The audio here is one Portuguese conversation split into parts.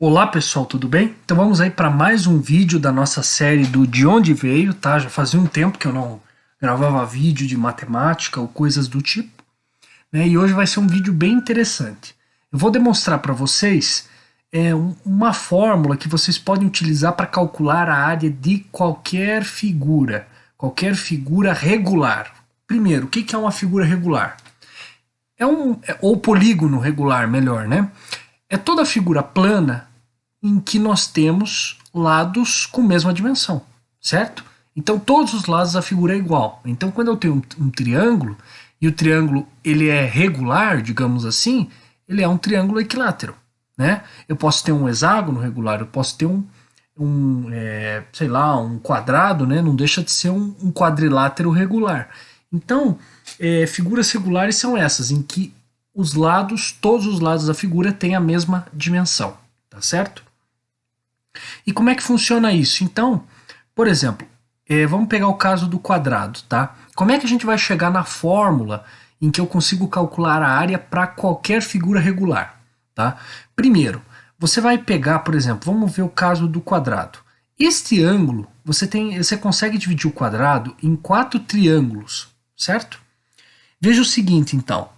Olá pessoal, tudo bem? Então vamos aí para mais um vídeo da nossa série do De Onde Veio, tá? Já fazia um tempo que eu não gravava vídeo de matemática ou coisas do tipo, né? E hoje vai ser um vídeo bem interessante. Eu vou demonstrar para vocês uma fórmula que vocês podem utilizar para calcular a área de qualquer figura regular. Primeiro, o que é uma figura regular? Ou polígono regular, melhor, né? É toda figura plana em que nós temos lados com mesma dimensão, certo? Então todos os lados da figura é igual. Então quando eu tenho um triângulo, e o triângulo ele é regular, digamos assim, ele é um triângulo equilátero, né? Eu posso ter um hexágono regular, eu posso ter sei lá, um quadrado, né? Não deixa de ser um quadrilátero regular. Então, figuras regulares são essas, em que todos os lados da figura têm a mesma dimensão, tá certo? E como é que funciona isso? Então, por exemplo, vamos pegar o caso do quadrado, tá? Como é que a gente vai chegar na fórmula em que eu consigo calcular a área para qualquer figura regular, tá? Primeiro, você vai pegar, por exemplo, vamos ver o caso do quadrado. Este ângulo, você consegue dividir o quadrado em 4 triângulos, certo? Veja o seguinte, então.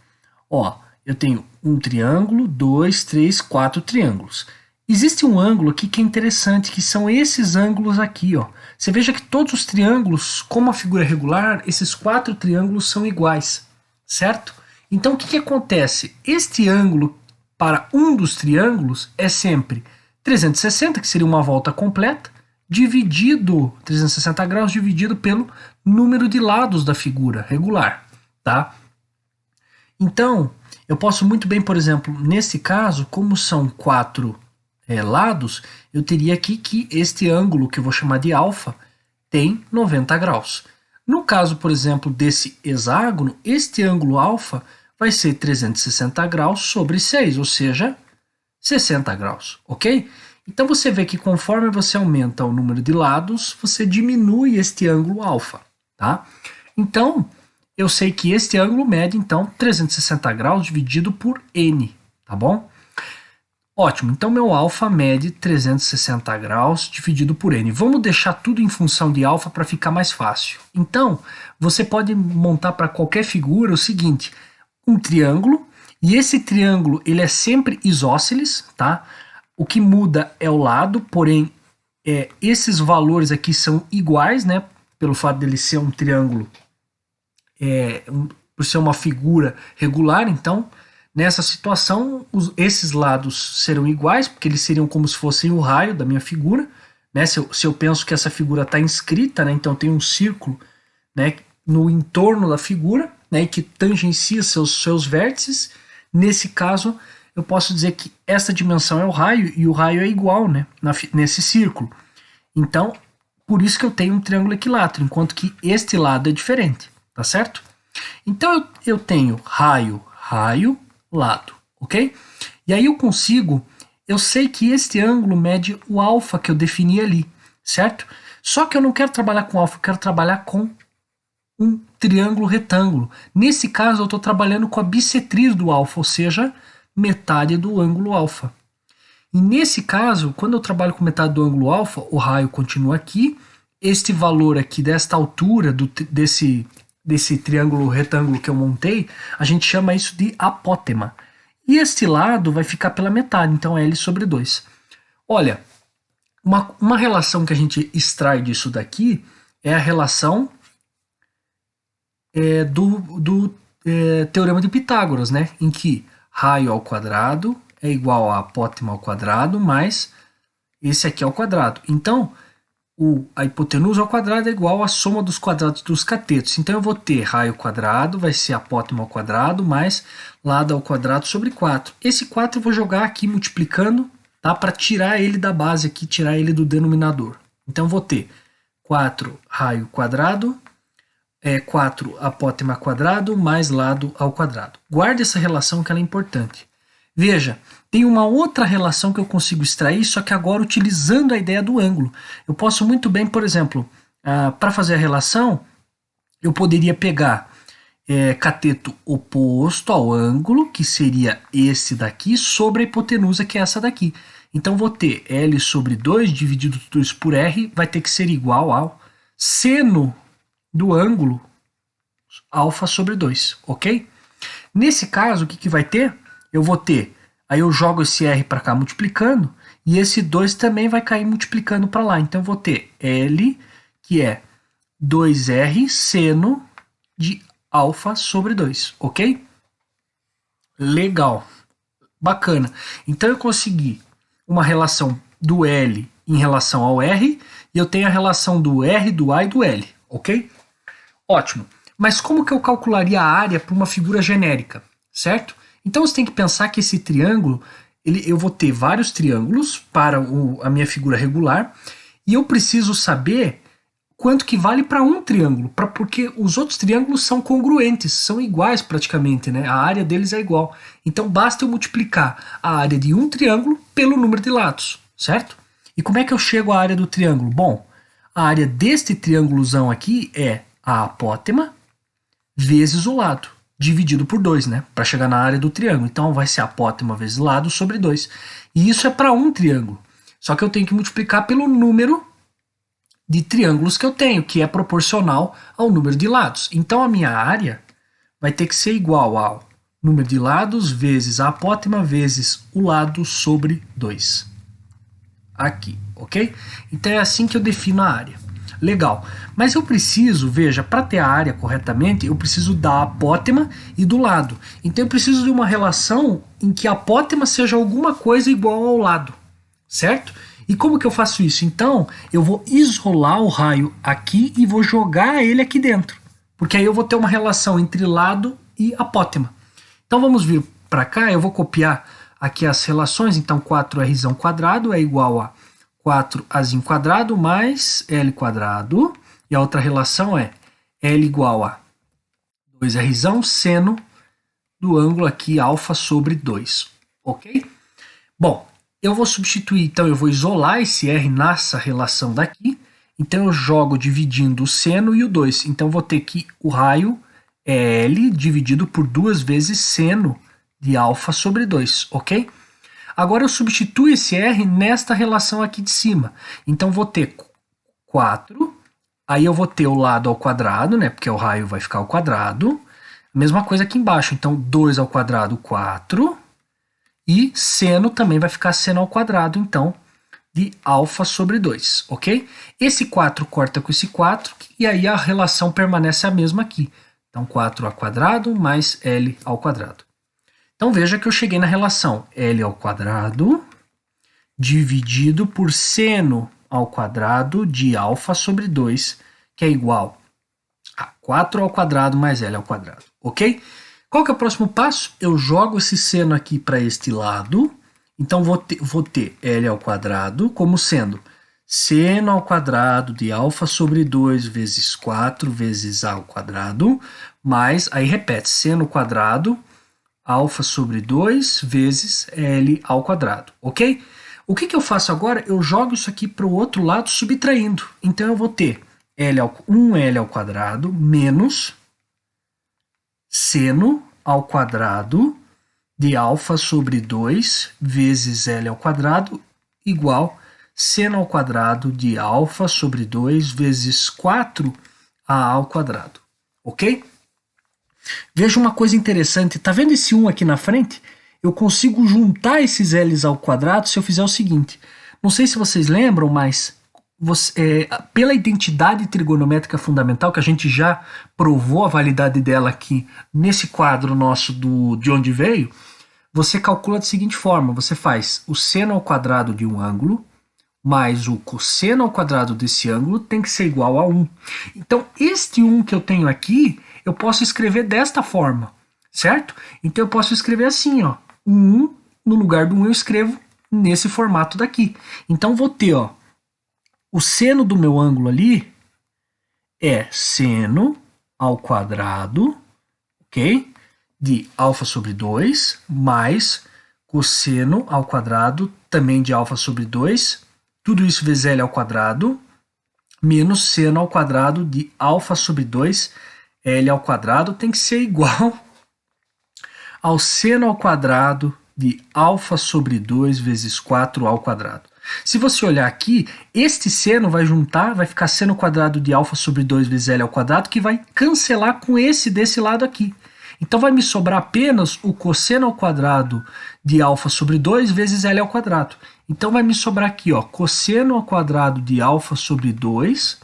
Ó, eu tenho um triângulo, 2, 3, 4 triângulos. Existe um ângulo aqui que é interessante, que são esses ângulos aqui, ó. Você veja que todos os triângulos, como a figura é regular, esses 4 triângulos são iguais, certo? Então o que acontece? Este ângulo para um dos triângulos é sempre 360, que seria uma volta completa, dividido, 360 graus, dividido pelo número de lados da figura regular, tá? Então, eu posso muito bem, por exemplo, nesse caso, como são 4 lados, eu teria aqui que este ângulo, que eu vou chamar de alfa, tem 90 graus. No caso, por exemplo, desse hexágono, este ângulo alfa vai ser 360 graus sobre 6, ou seja, 60 graus, ok? Então você vê que conforme você aumenta o número de lados, você diminui este ângulo alfa, tá? Então, eu sei que este ângulo mede, então, 360 graus dividido por n, tá bom? Ótimo, então meu alfa mede 360 graus dividido por n. Vamos deixar tudo em função de alfa para ficar mais fácil. Então, você pode montar para qualquer figura o seguinte, um triângulo, e esse triângulo ele é sempre isósceles, tá? O que muda é o lado, porém, esses valores aqui são iguais, né? Pelo fato dele ser um triângulo, por ser uma figura regular, então, nessa situação, esses lados serão iguais, porque eles seriam como se fossem o raio da minha figura, né? Se eu penso que essa figura está inscrita, né? Então tem um círculo, né, no entorno da figura, né, que tangencia seus vértices. Nesse caso, eu posso dizer que essa dimensão é o raio, e o raio é igual, né, nesse círculo. Então, por isso que eu tenho um triângulo equilátero, enquanto que este lado é diferente, tá certo? Então eu tenho raio, raio, lado, ok? E aí eu sei que este ângulo mede o alfa que eu defini ali, certo? Só que eu não quero trabalhar com alfa, eu quero trabalhar com um triângulo retângulo. Nesse caso eu estou trabalhando com a bissetriz do alfa, ou seja, metade do ângulo alfa. E nesse caso, quando eu trabalho com metade do ângulo alfa, o raio continua aqui, este valor aqui desta altura desse triângulo retângulo que eu montei, a gente chama isso de apótema. E este lado vai ficar pela metade, então é L sobre 2. Olha, uma relação que a gente extrai disso daqui é a relação do Teorema de Pitágoras, né? Em que raio ao quadrado é igual a apótema ao quadrado mais esse aqui ao quadrado. Então, a hipotenusa ao quadrado é igual à soma dos quadrados dos catetos. Então eu vou ter raio ao quadrado, vai ser apótema ao quadrado, mais lado ao quadrado sobre 4. Esse 4 eu vou jogar aqui multiplicando, tá? Para tirar ele da base aqui, tirar ele do denominador. Então eu vou ter 4 raio quadrado, 4 apótema ao quadrado, mais lado ao quadrado. Guarde essa relação que ela é importante. Veja, tem uma outra relação que eu consigo extrair, só que agora utilizando a ideia do ângulo. Eu posso muito bem, por exemplo, para fazer a relação, eu poderia pegar cateto oposto ao ângulo, que seria esse daqui, sobre a hipotenusa, que é essa daqui. Então vou ter L sobre 2 dividido tudo isso por R vai ter que ser igual ao seno do ângulo alfa sobre 2, ok? Nesse caso, o que vai ter? Eu vou ter, aí eu jogo esse R para cá multiplicando, e esse 2 também vai cair multiplicando para lá. Então eu vou ter L, que é 2R seno de alfa sobre 2, ok? Legal, bacana. Então eu consegui uma relação do L em relação ao R, e eu tenho a relação do R, do A e do L, ok? Ótimo. Mas como que eu calcularia a área para uma figura genérica, certo? Então você tem que pensar que esse triângulo, eu vou ter vários triângulos para a minha figura regular, e eu preciso saber quanto que vale para um triângulo, porque os outros triângulos são congruentes, são iguais praticamente, né? A área deles é igual. Então basta eu multiplicar a área de um triângulo pelo número de lados, certo? E como é que eu chego à área do triângulo? Bom, a área deste triângulozão aqui é a apótema vezes o lado, dividido por 2, né? Para chegar na área do triângulo. Então vai ser apótema vezes lado sobre 2. E isso é para um triângulo. Só que eu tenho que multiplicar pelo número de triângulos que eu tenho, que é proporcional ao número de lados. Então a minha área vai ter que ser igual ao número de lados vezes a apótema vezes o lado sobre 2. Aqui, ok? Então é assim que eu defino a área. Legal, mas eu preciso, veja, para ter a área corretamente, eu preciso da apótema e do lado. Então eu preciso de uma relação em que a apótema seja alguma coisa igual ao lado, certo? E como que eu faço isso? Então eu vou isolar o raio aqui e vou jogar ele aqui dentro, porque aí eu vou ter uma relação entre lado e apótema. Então vamos vir para cá, eu vou copiar aqui as relações, então 4r quadrado é igual a 4azinho quadrado mais L quadrado, e a outra relação é L igual a 2r seno do ângulo aqui alfa sobre 2, ok? Bom, eu vou substituir, então eu vou isolar esse R nessa relação daqui, então eu jogo dividindo o seno e o 2, então vou ter que o raio é L dividido por 2 vezes seno de alfa sobre 2, ok? Agora eu substituo esse R nesta relação aqui de cima. Então vou ter 4, aí eu vou ter o lado ao quadrado, né? Porque o raio vai ficar ao quadrado. Mesma coisa aqui embaixo, então 2 ao quadrado, 4. E seno também vai ficar seno ao quadrado, então, de alfa sobre 2, ok? Esse 4 corta com esse 4, e aí a relação permanece a mesma aqui. Então 4 ao quadrado mais L ao quadrado. Então veja que eu cheguei na relação L ao quadrado dividido por seno ao quadrado de alfa sobre 2, que é igual a 4 ao quadrado mais L ao quadrado, ok? Qual que é o próximo passo? Eu jogo esse seno aqui para este lado, então vou ter L ao quadrado como sendo seno ao quadrado de alfa sobre 2 vezes 4 vezes A ao quadrado, mais, aí repete, seno ao quadrado alfa sobre 2 vezes L ao quadrado, ok? O que eu faço agora? Eu jogo isso aqui para o outro lado subtraindo. Então eu vou ter 1L ao quadrado menos seno ao quadrado de alfa sobre 2 vezes L ao quadrado igual seno ao quadrado de alfa sobre 2 vezes 4A ao quadrado, ok? Veja uma coisa interessante, tá vendo esse 1 aqui na frente? Eu consigo juntar esses L's ao quadrado se eu fizer o seguinte. Não sei se vocês lembram, mas pela identidade trigonométrica fundamental, que a gente já provou a validade dela aqui nesse quadro nosso de onde veio, você calcula da seguinte forma, você faz o seno ao quadrado de um ângulo mais o cosseno ao quadrado desse ângulo tem que ser igual a 1. Então, este 1 que eu tenho aqui, eu posso escrever desta forma, certo? Então, eu posso escrever assim, ó, 1, no lugar do 1 eu escrevo nesse formato daqui. Então, vou ter, ó, o seno do meu ângulo ali é seno ao quadrado, ok? De alfa sobre 2, mais cosseno ao quadrado, também de alfa sobre 2, tudo isso vezes L ao quadrado, menos seno ao quadrado de alfa sobre 2, L ao quadrado tem que ser igual ao seno ao quadrado de alfa sobre 2 vezes 4 ao quadrado. Se você olhar aqui, este seno vai juntar, vai ficar seno quadrado de alfa sobre 2 vezes L ao quadrado, que vai cancelar com esse desse lado aqui. Então vai me sobrar apenas o cosseno ao quadrado de alfa sobre 2 vezes L ao quadrado. Então vai me sobrar aqui, ó, cosseno ao quadrado de alfa sobre 2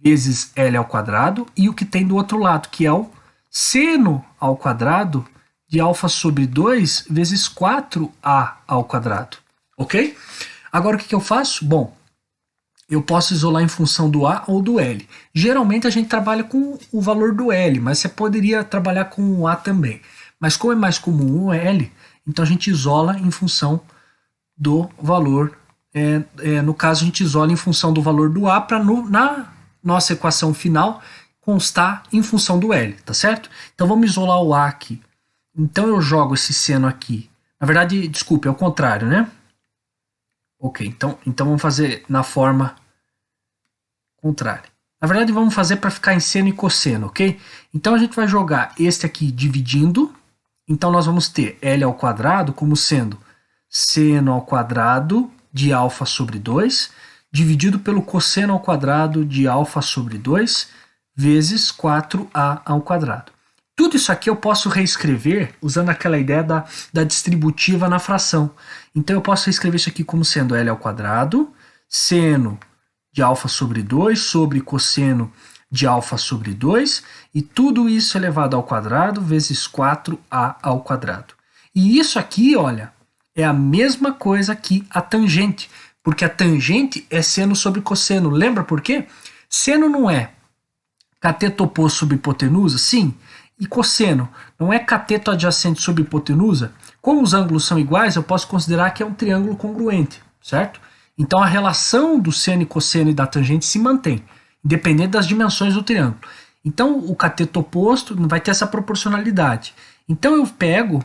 vezes L ao quadrado, e o que tem do outro lado, que é o seno ao quadrado de alfa sobre 2 vezes 4a ao quadrado. Ok? Agora o que eu faço? Bom, eu posso isolar em função do A ou do L. Geralmente a gente trabalha com o valor do L, mas você poderia trabalhar com o A também. Mas como é mais comum o L, então a gente isola em função do valor. No caso, a gente isola em função do valor do A para na nossa equação final constar em função do L, tá certo? Então vamos isolar o A aqui. Então eu jogo esse seno aqui. Na verdade, desculpe, é o contrário, né? Ok, então vamos fazer na forma contrária. Na verdade, vamos fazer para ficar em seno e cosseno, ok? Então a gente vai jogar este aqui dividindo. Então nós vamos ter L ao quadrado como sendo seno ao quadrado de alfa sobre 2, dividido pelo cosseno ao quadrado de alfa sobre 2, vezes 4a ao quadrado. Tudo isso aqui eu posso reescrever usando aquela ideia da distributiva na fração. Então eu posso reescrever isso aqui como sendo L ao quadrado, seno de alfa sobre 2 sobre cosseno de alfa sobre 2, e tudo isso elevado ao quadrado vezes 4a ao quadrado. E isso aqui, olha, é a mesma coisa que a tangente, porque a tangente é seno sobre cosseno. Lembra por quê? Seno não é cateto oposto sobre hipotenusa? Sim. E cosseno não é cateto adjacente sobre hipotenusa? Como os ângulos são iguais, eu posso considerar que é um triângulo congruente, certo? Então a relação do seno e cosseno e da tangente se mantém, independente das dimensões do triângulo. Então o cateto oposto vai ter essa proporcionalidade. Então eu pego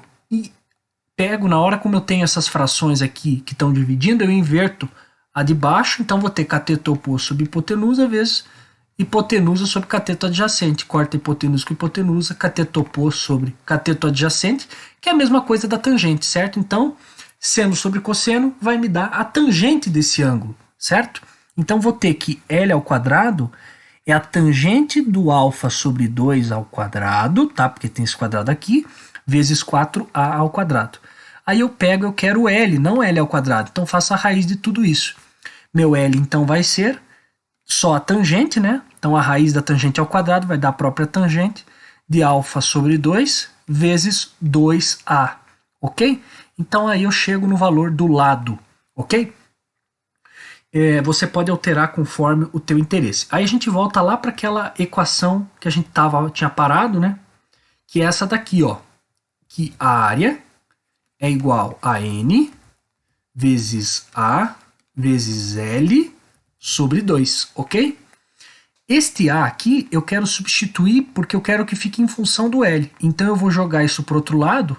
na hora como eu tenho essas frações aqui que estão dividindo, eu inverto a de baixo, então vou ter cateto oposto sobre hipotenusa vezes hipotenusa sobre cateto adjacente. Corta hipotenusa com hipotenusa, cateto oposto sobre cateto adjacente, que é a mesma coisa da tangente, certo? Então, seno sobre cosseno vai me dar a tangente desse ângulo, certo? Então vou ter que L ao quadrado é a tangente do alfa sobre 2 ao quadrado, tá? Porque tem esse quadrado aqui, vezes 4a ao quadrado. Aí eu quero L, não L ao quadrado, então faço a raiz de tudo isso. Meu L então vai ser só a tangente, né? Então a raiz da tangente ao quadrado vai dar a própria tangente de alfa sobre 2 vezes 2a, ok? Então aí eu chego no valor do lado, ok? Você pode alterar conforme o teu interesse. Aí a gente volta lá para aquela equação que a gente tinha parado, né? Que é essa daqui, ó. Que a área é igual a N vezes A vezes L sobre 2, ok? Este A aqui eu quero substituir porque eu quero que fique em função do L. Então eu vou jogar isso para o outro lado,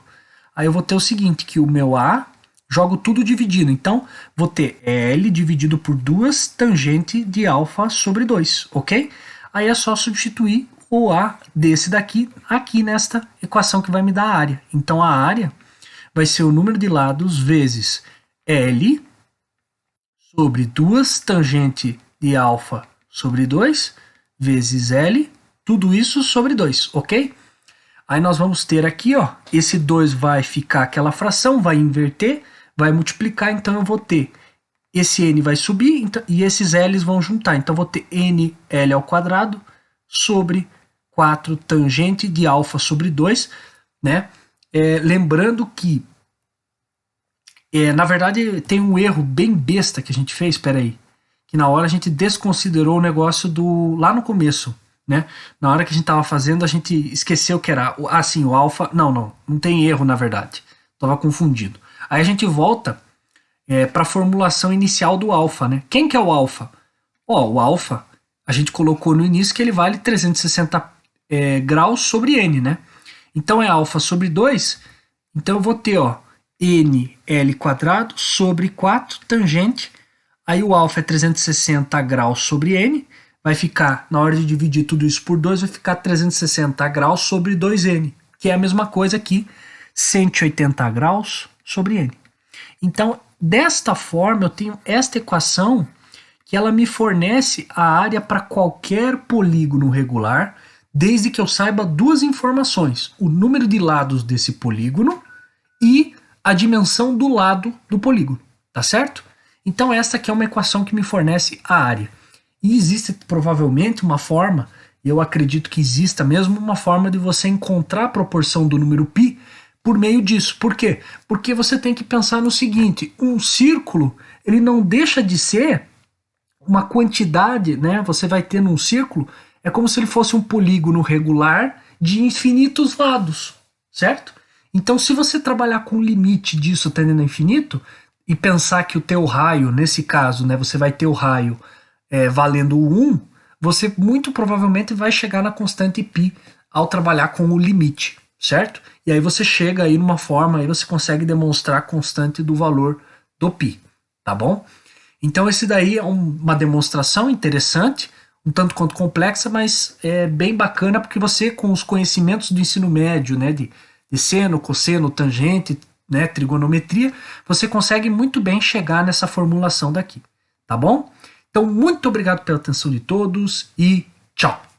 aí eu vou ter o seguinte, que o meu A, jogo tudo dividido. Então vou ter L dividido por 2 tangente de alfa sobre 2, ok? Aí é só substituir o A desse daqui aqui nesta equação que vai me dar a área. Então a área vai ser o número de lados vezes L sobre 2 tangente de alfa sobre 2 vezes L, tudo isso sobre 2, ok? Aí nós vamos ter aqui, ó, esse 2 vai ficar aquela fração, vai inverter, vai multiplicar, então eu vou ter esse N vai subir então, e esses L's vão juntar. Então eu vou ter NL ao quadrado sobre 4 tangente de alfa sobre 2, né? Lembrando que na verdade tem um erro bem besta que a gente fez, espera aí, que na hora a gente desconsiderou o negócio lá no começo, né? Na hora que a gente estava fazendo, a gente esqueceu que era, assim, o alfa, não tem erro na verdade, estava confundido. Aí a gente volta para a formulação inicial do alfa, né? Quem que é o alfa? O alfa, a gente colocou no início que ele vale 360 graus sobre n, né? Então é alfa sobre 2, então eu vou ter, ó, NL quadrado sobre 4 tangente, aí o alfa é 360 graus sobre n, vai ficar, na hora de dividir tudo isso por 2, vai ficar 360 graus sobre 2n, que é a mesma coisa aqui, 180 graus sobre N. Então, desta forma, eu tenho esta equação que ela me fornece a área para qualquer polígono regular, desde que eu saiba duas informações: o número de lados desse polígono e a dimensão do lado do polígono, tá certo? Então essa aqui é uma equação que me fornece a área. E existe provavelmente uma forma, e eu acredito que exista mesmo uma forma de você encontrar a proporção do número π por meio disso. Por quê? Porque você tem que pensar no seguinte: um círculo, ele não deixa de ser uma quantidade, né? Você vai ter num círculo, é como se ele fosse um polígono regular de infinitos lados, certo? Então, se você trabalhar com o limite disso tendendo a infinito e pensar que o teu raio, nesse caso, né, você vai ter o raio valendo 1, você muito provavelmente vai chegar na constante π ao trabalhar com o limite, certo? E aí você chega aí numa forma, aí você consegue demonstrar a constante do valor do π, tá bom? Então esse daí é uma demonstração interessante, um tanto quanto complexa, mas é bem bacana porque você, com os conhecimentos do ensino médio, né, de seno, cosseno, tangente, né, trigonometria, você consegue muito bem chegar nessa formulação daqui, tá bom? Então, muito obrigado pela atenção de todos e tchau!